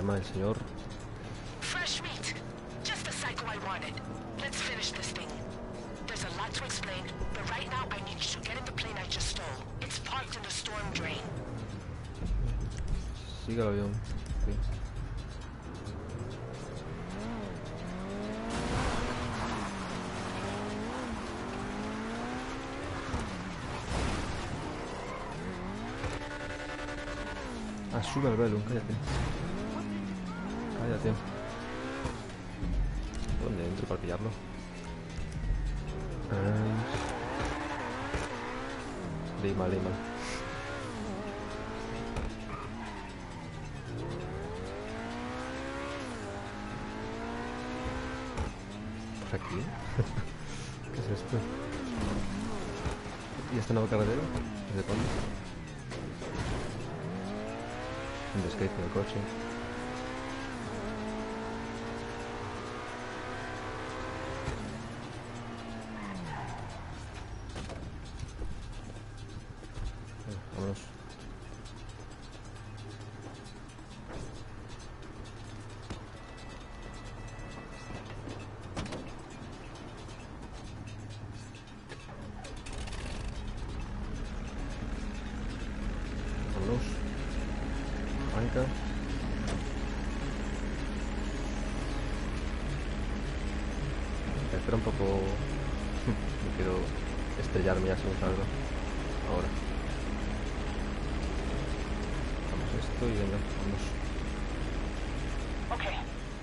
llama el señor? Fresh meat. Just the cycle I wanted. Let's finish this thing. There's a lot to explain, but right now I need you to get in the plane I just stole. It's parked in the storm drain. Sigue el avión. Sí. Ah, sube al Velum, cállate. Cállate. ¿Dónde entro para pillarlo? Lima. ¿Por aquí? ¿Qué es esto? ¿Y este nuevo carretero? ¿Desde cuándo? Un descape del coche. Vámonos. Vámonos. Arranca. Espera un poco. No quiero estrellarme ya si no salgo. Ahora. Vamos esto y venga, vamos. Okay,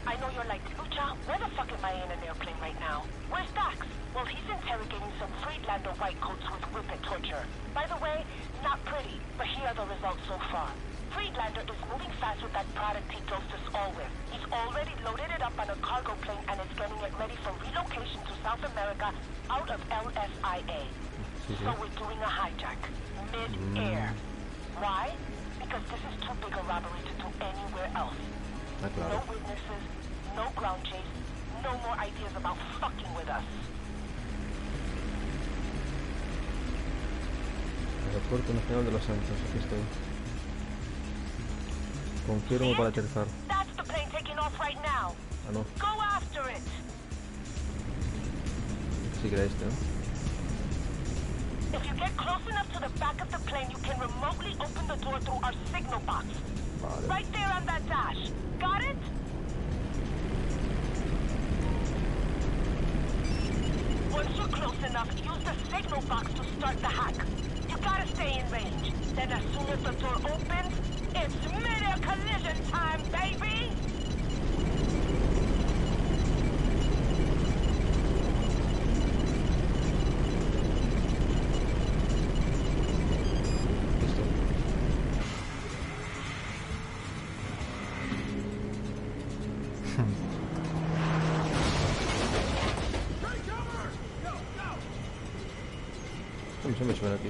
I know you're like, Lucha, where the fuck am I in an airplane right now? Where's Dax? Well, he's interrogating some Friedlander white coats with whippet torture. By the way, not pretty, but here are the results so far. Friedlander is moving fast with that product he dosed us all with. He's already loaded it up on a cargo plane and is getting it ready for relocation to South America out of LSIA. So we're doing a hijack, mid-air. Why? Because this is too big a robbery to do anywhere else. Claro. No witnesses, no ground chase, no more ideas about fucking with us. Aeropuerto Nacional de Los Santos, aquí estoy. Confirmo para aterrizar. That's the plane taking off right now. Ah, no. Go after it. Sí que era este, ¿no? If you get close enough to the back of the plane, you can remotely open the door through our signal box. Vale. Right there on that dash. Got it? Once you're close enough, use the signal box to start the hack. You gotta stay in range. Then as soon as the door opens, it's mid-air collision time, baby! ¿Cómo se me suena aquí?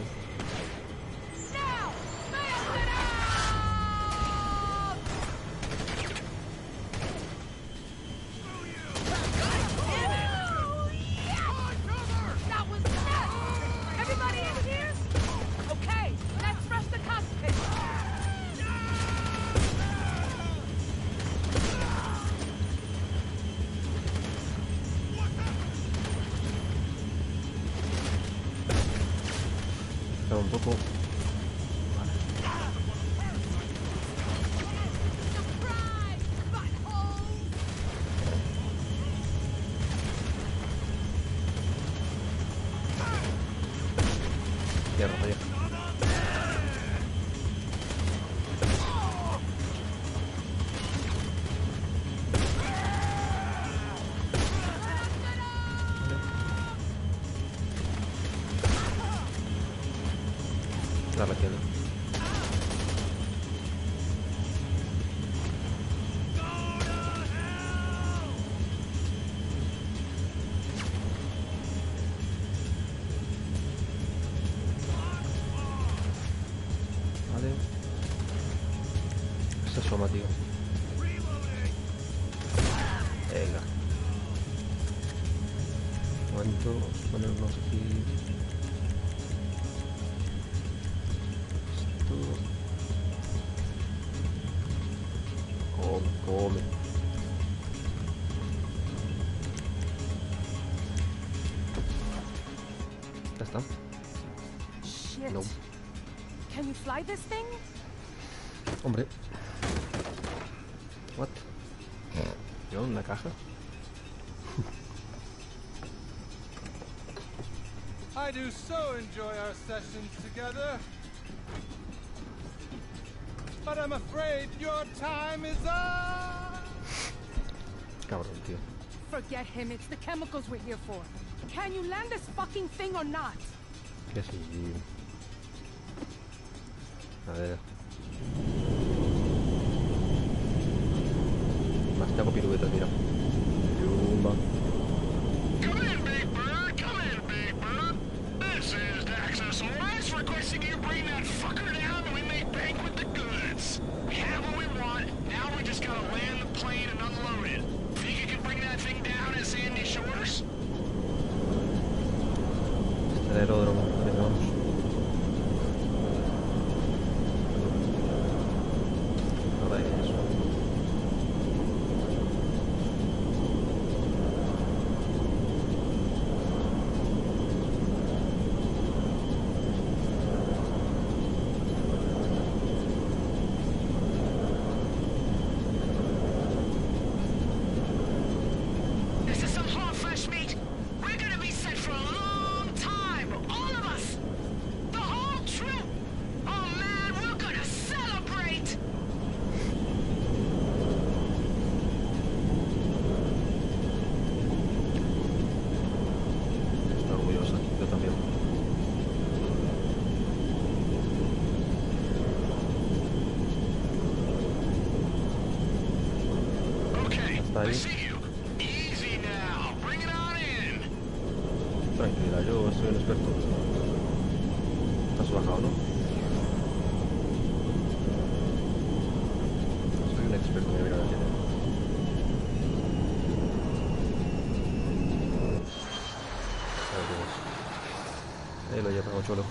Un poco. Vale. Tierra, vaya. La tiene. Vale. Esta es soma, tío. Venga. Un momento, vamos a ponernos aquí. Tome. Ya está. Shit. No. Can you fly this thing? Hombre. What? ¿Yo una caja? I do so enjoy our sessions together. But I'm afraid your time is up. Cabrón, tío. Forget him. It's the chemicals we're here for. Can you land this fucking thing or not? Que sí. A ver. Más te hago piruetas, mira. Yumba. Come in, Big Bird! Come in, Big Bird! This is Daxosaurus requesting you bring that fucker down and we make bank with the goods. We have what we want, now we just gotta land the plane and unload it. Think you can bring that thing down at Sandy Shores? Este aeródromo, venga, vamos. Nada de eso. This is some hot fresh meat. We're gonna be set for a long time, all of us. The whole troop. Oh man, we're gonna celebrate. Está orgullosa, yo también. Okay, Hasta I ahí. see you. Easy now. Bring it on in. Tranquila, yo soy un experto. ¿Has bajado, no? Soy un experto, mira la tiene. Ahí lo llevamos, cholo.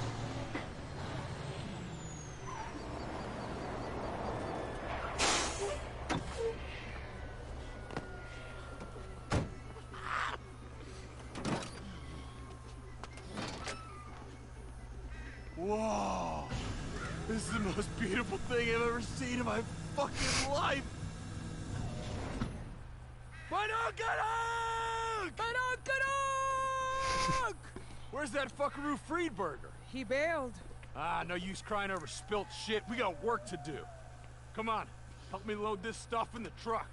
Whoa! This is the most beautiful thing I've ever seen in my fucking life! Where's that fuckaroo Friedberger? He bailed. Ah, no use crying over spilt shit. We got work to do. Come on, help me load this stuff in the truck.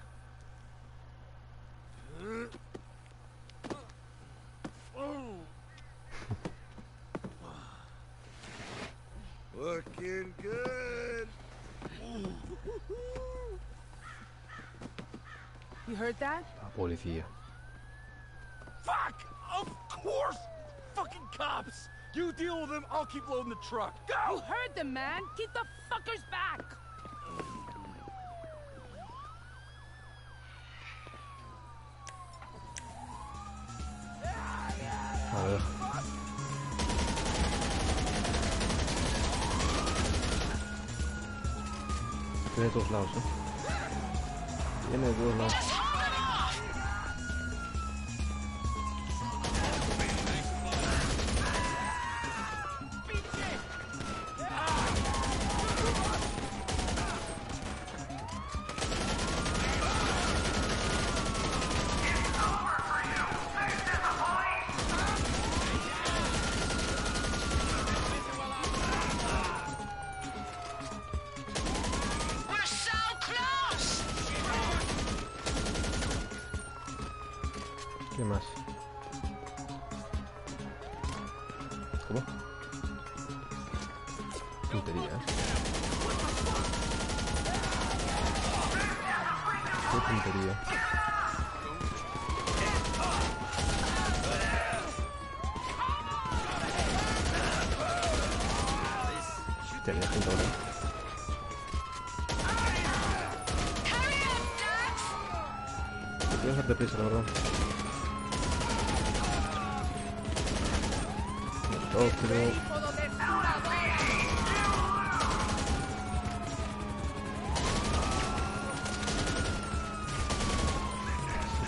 Looking good. You heard that? La policía. Fuck! Of course! Fucking cops! You deal with them, I'll keep loading the truck. You Go! heard them, man. Keep the fuckers back. A ver. Tiene de todos lados, Tiene de todos lados. Just hold it off. We're so close. ¿Qué más? ¿Cómo? Tontería, Qué tontería. Tenía gente ahora. Hurry up, Dax. Te quiero hacer deprisa, la verdad. Helicóptero.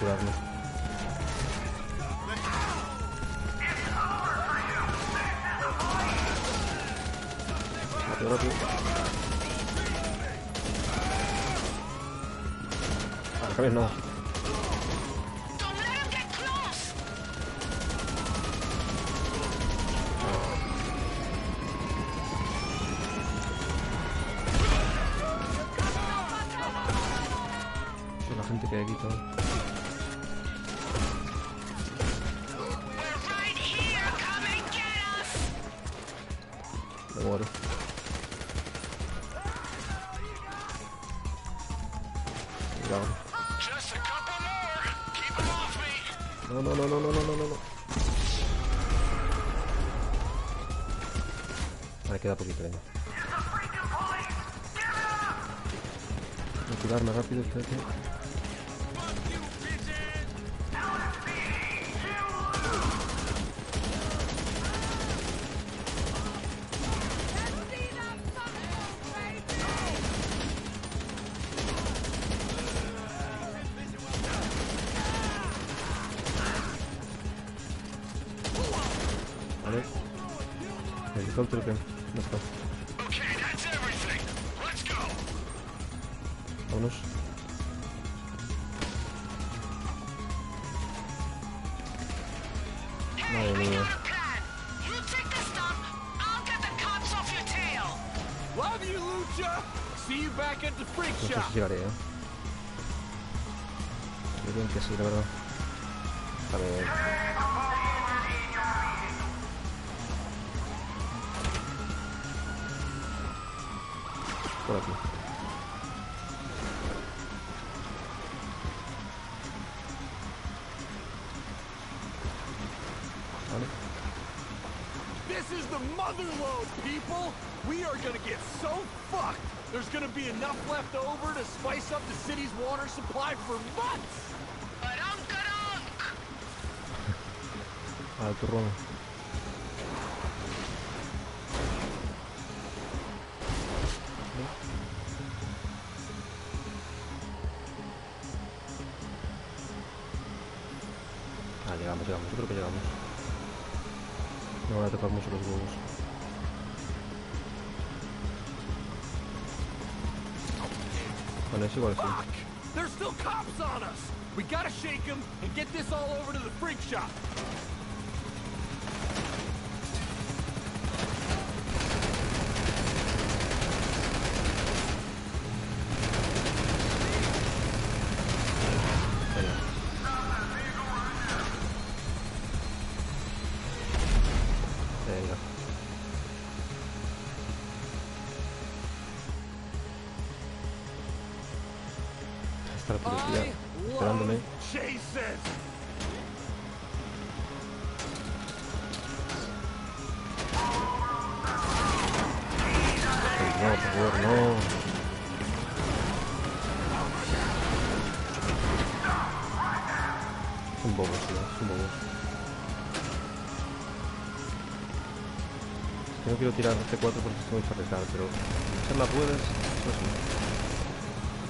curarme. Rápido, rápido. Vale, Javier, no. Don't let him get close! La gente que hay aquí todo. We're right here! Come and get us! Me muero. Cuidado. Just a couple more. Keep them off me. No, no, no, no, no, no, no, no. Vale, queda poquito, venga. Voy a curarme rápido, espérate. Vale. El helicóptero que no está. Okay, that's everything. Let's go. Vámonos. Madre mía. Got a plan. You take the stuff, I'll get the cops off your tail. Love you, Lucha. See you back at the freak No sé shop. si llegaré, Yo creo que sí, la verdad. A ver. Por aquí. Vale. This is the motherlode, people. We are gonna get so fucked. There's gonna be enough left over to spice up the city's water supply for months. Badunk-a-dunk! Al turrón. Ah, llegamos, yo creo que llegamos. Me van a tocar mucho los huevos. Bueno, es igual, sí. Fuck! There's still cops on us. We gotta shake them and get this all over to the freak shop. Venga. Venga. Está la policía I esperándome. love chases. No, por favor, no. Son bobos, tío, son bobos. Es que no quiero tirar C4 porque estoy muy arriesgado, pero echarla puedes, eso sí.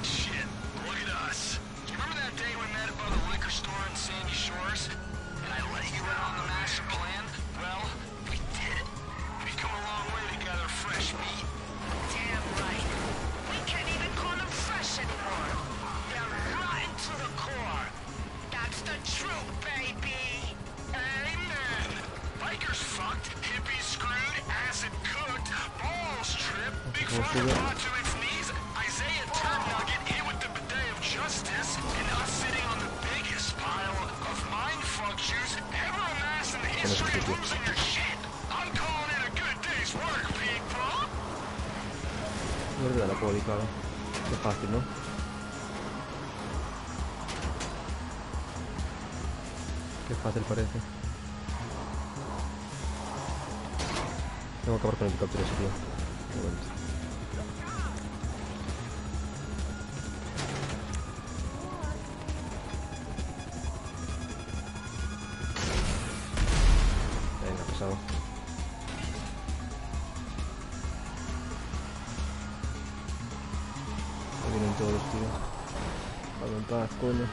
Shit, look at us. Do you remember that day we met above the liquor store in Sandy Shores? And I let you in on the master plan? Well, we did it. We've come a long way together, fresh meat. Damn right. We can't even call them fresh anymore. They're rotten to the core. That's the truth, baby. Amen. Bikers fucked, hippies screwed, acid cooked, balls tripped, big fucker brought to its knees, Isaiah Turnugget hit with the bidet of justice, and us sitting on the biggest pile of mindfuck juice ever amassed in the history of losing your shit. I'm calling it a good day's work, people. No es verdad la poli, claro. Qué fácil, ¿no? Qué fácil parece. Tengo que acabar con el helicóptero ese, tío. Un momento. Venga, pesado. Ahí vienen todos, tío. Dame en paz, coño.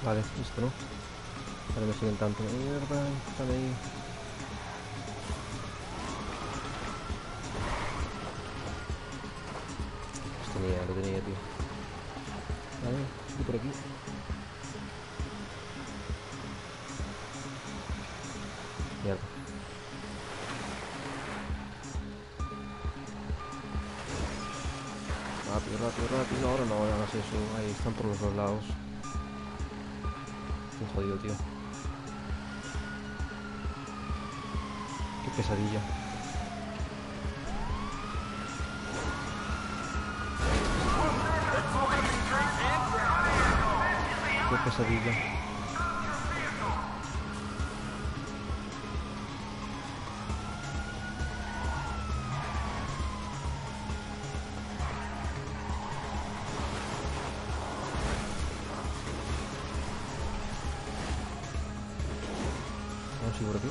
Vale, listo, ¿no? Vale, me siguen tanto. Mierda, están ahí. Lo tenía, tío. Vale, estoy por aquí. Mierda. Rápido, rápido, rápido. Ahora no hagas eso. Ahí están por los dos lados. Estoy jodido, tío. Qué pesadilla. Qué pesadilla. Vamos a ir por aquí.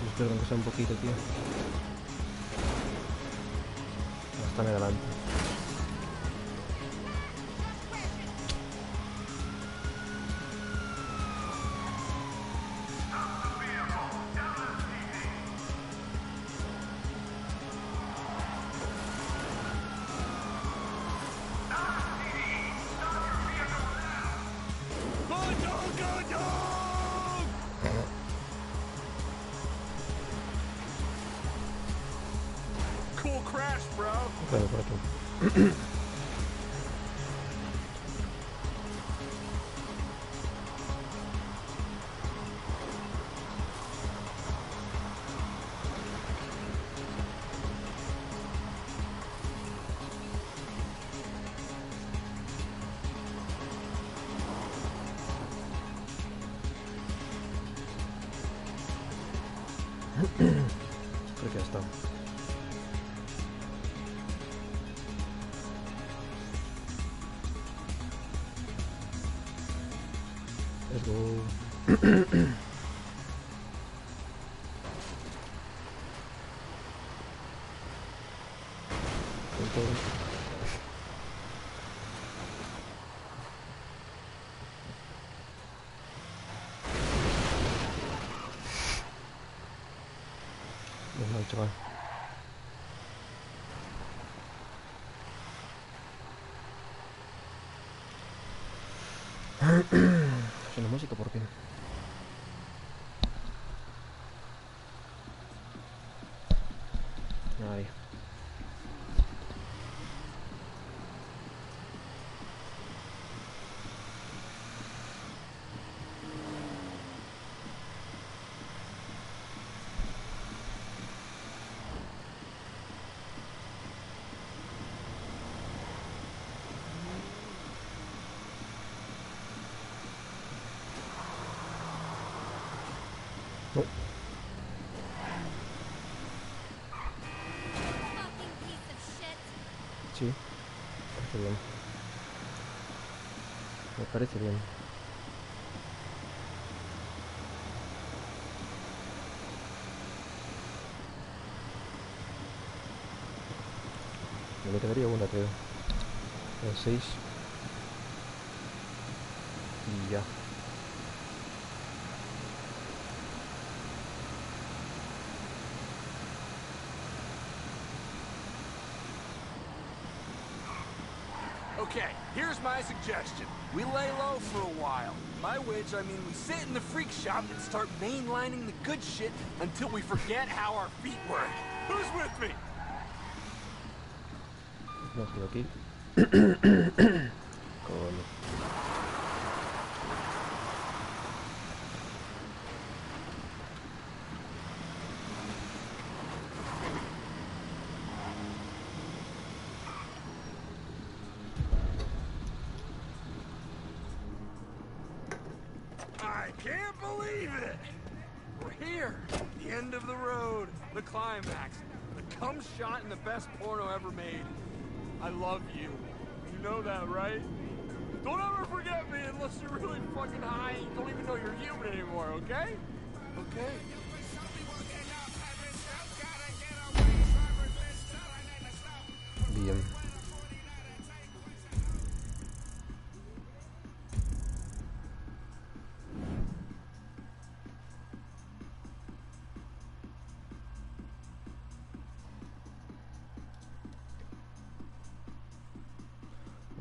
Espero que sea un poquito, tío. Están adelante. Cool crash, bro. Bueno, por aquí. Creo que ya está. Let's go. Normal, chaval. Suena música, ¿por qué? Ahí. Oh. Sí, parece bien. Me parece bien. Me quedaría una, creo. 6. Y ya. Okay, here's my suggestion. We lay low for a while. By which, I mean we sit in the freak shop and start mainlining the good shit until we forget how our feet work. Who's with me? No estoy aquí. Coño. I can't believe it! We're here. The end of the road. The climax. The cum shot in the best porno ever made. I love you. You know that, right? Don't ever forget me unless you're really fucking high and you don't even know you're human anymore, okay? Okay. Bien.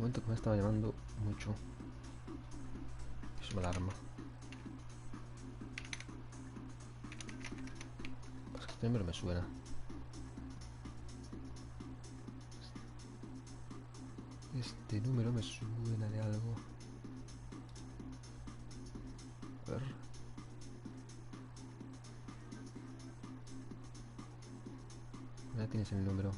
momento que me estaba llamando mucho. Es una alarma. Pues que este número me suena. Este número me suena de algo. A ver. Ya tienes el número.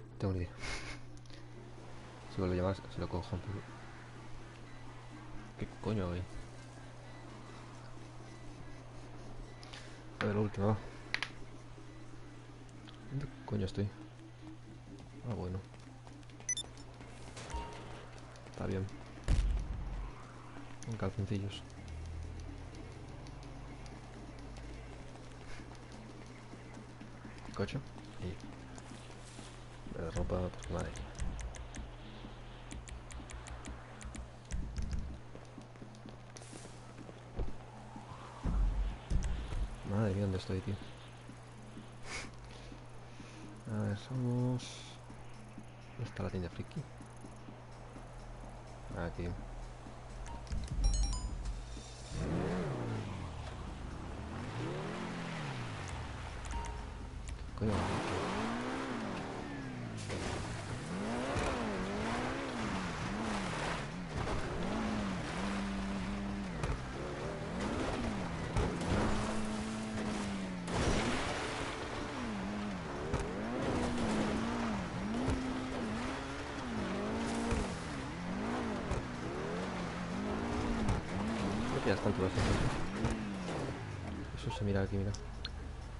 No tengo ni idea. Si vuelvo a llamar, se lo cojo. Pero... ¿qué coño hay? A ver, la última va. ¿Dónde coño estoy? Ah, bueno. Está bien. En calzoncillos. Coche. Y... la ropa, pues madre. Madre mía, ¿dónde estoy, tío? A ver, somos... ¿dónde está la tienda friki? Aquí. ¿Qué coño? Ya están todas estas. Eso se mira aquí, mira.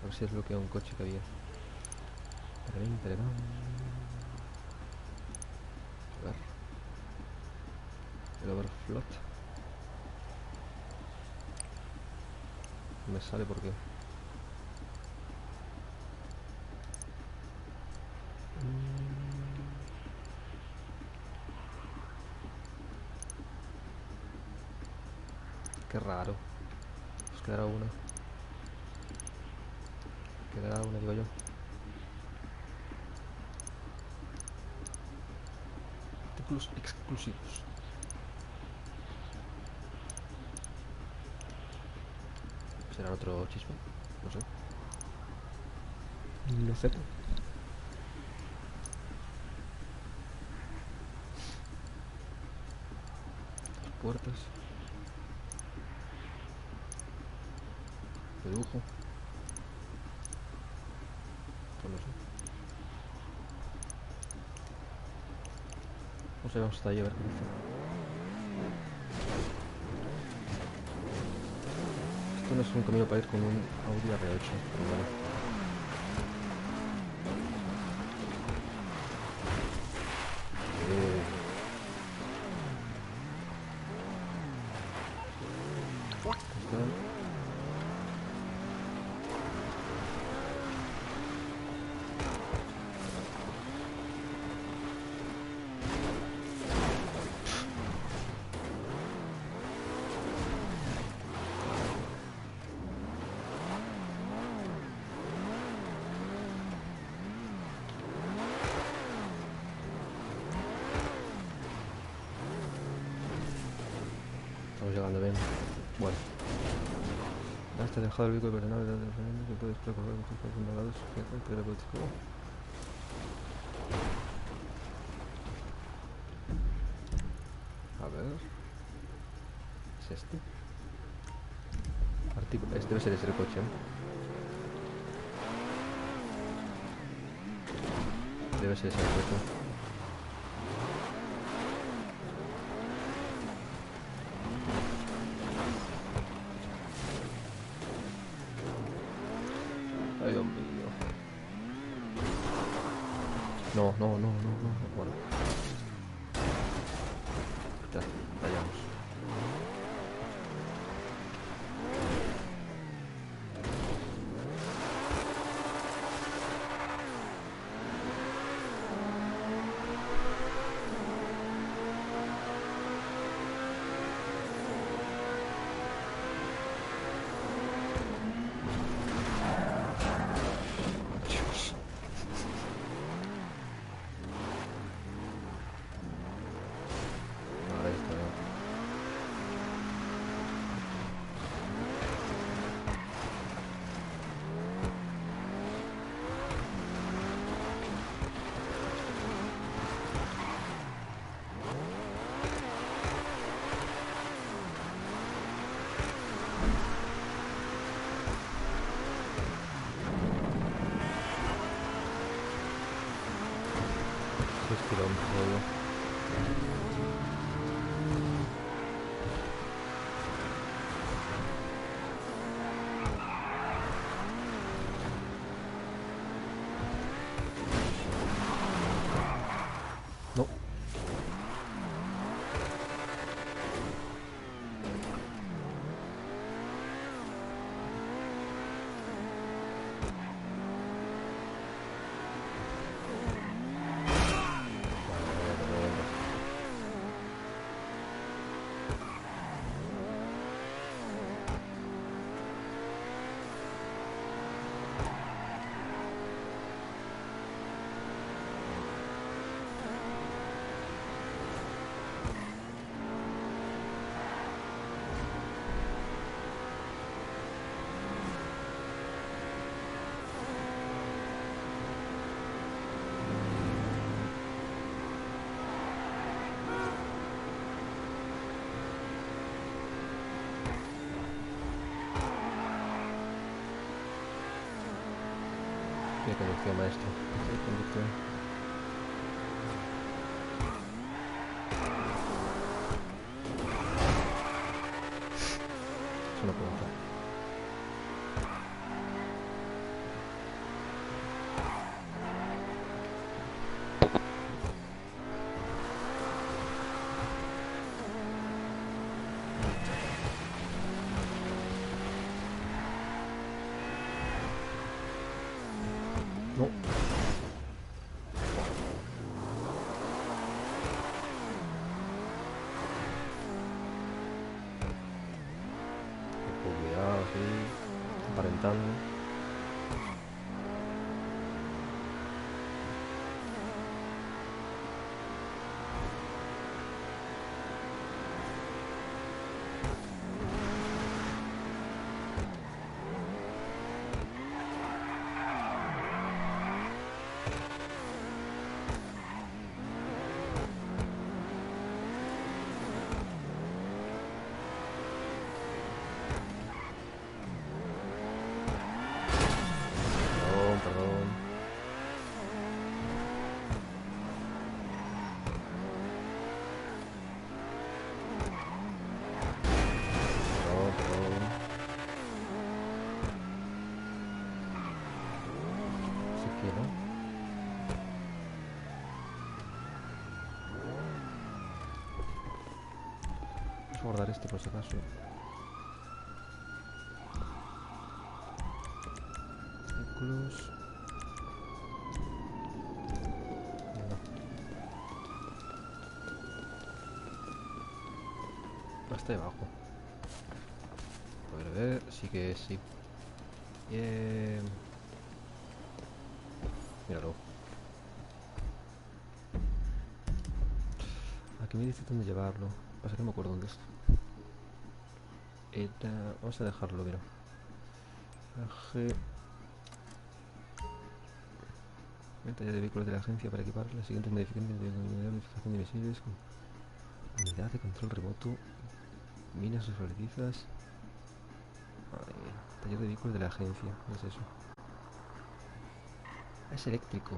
A ver si desbloquea un coche que había. A ver. El overflot. Me sale porque... qué raro. Pues quedará una. Quedará una, digo yo. Artículos exclusivos. ¿Será otro chisme? No sé. No sé. Las puertas. De lujo. Pues no sé. No sé, vamos hasta ahí a ver qué dice. Esto no es un camino para ir con un Audi R8, pero bueno. Estamos llegando bien. Bueno. Hasta dejado el vehículo personal que puedes recorrer muchos lados terapéutico. A ver. ¿Es este? Artículo. Este debe ser ese el coche. Debe ser ese el coche. Ay, Dios mío. No. Bueno. Ya, vayamos. Dios. kilómetros. No. Qué conducción, maestro. Qué conducción. Es una pregunta. No. Cuidado, sí. Aparentando. Perdón, perdón. Perdón, perdón. Sí que no. Vamos a guardar este por si acaso. Vehículos. No. Hasta debajo. A ver, sí que sí. Bien. Míralo. Aquí me dice dónde llevarlo. Pasa que no me acuerdo dónde es. Vamos a dejarlo, mira. Traje. Taller de vehículos de la agencia para equipar las siguientes modificaciones de modificación de misiles con unidad de control remoto, minas resbaladizas. Madre mía. Taller de vehículos de la agencia, ¿qué es eso? Es eléctrico.